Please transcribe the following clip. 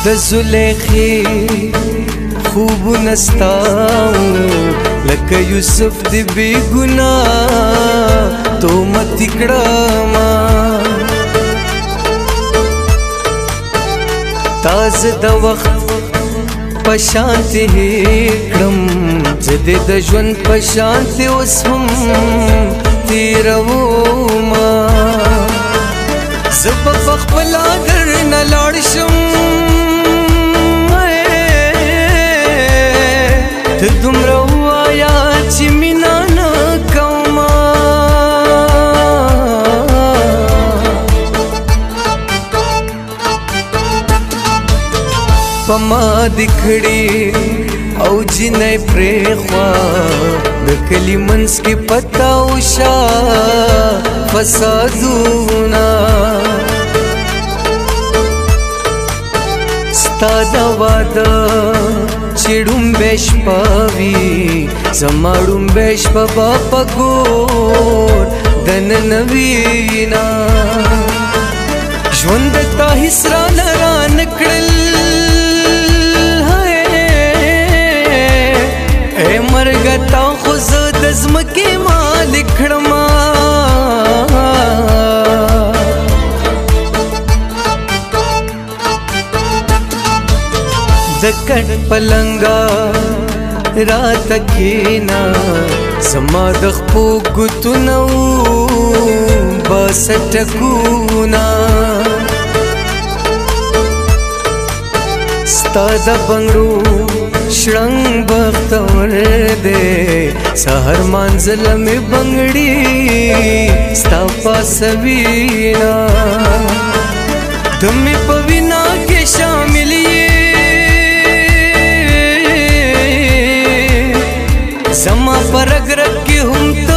د زلیخی خوب نستاو لکه یوسف دی بی گناہ تو مت کړما تاز د وخت پشانتی کړم زده د ژوند پشانتی اوس هم تیروما زب بخبلا در نلاړ شم ته دومره وایا چې مینا نه کومه په ما دې کړې او جنۍ پرېخوا د کلي منځ کې پتا وشا فسادونه ستا د واده چې ډومبې شپه وي زما ډومبې شپه به په ګور دننه وینا ژوند تا هېڅ رانه رانکړل مرګ تا خو زه د ځمکې مالک کړما د کټ پلنګا راته کېنا زما د خپو ګوتونه بس ټکونا ستا د بنګړو شړنګ بختور دے سحر منزل میں بنگڑی ستا پاسوینا تم پوینا کے شامل زما پر رگ رگ کی ہم تو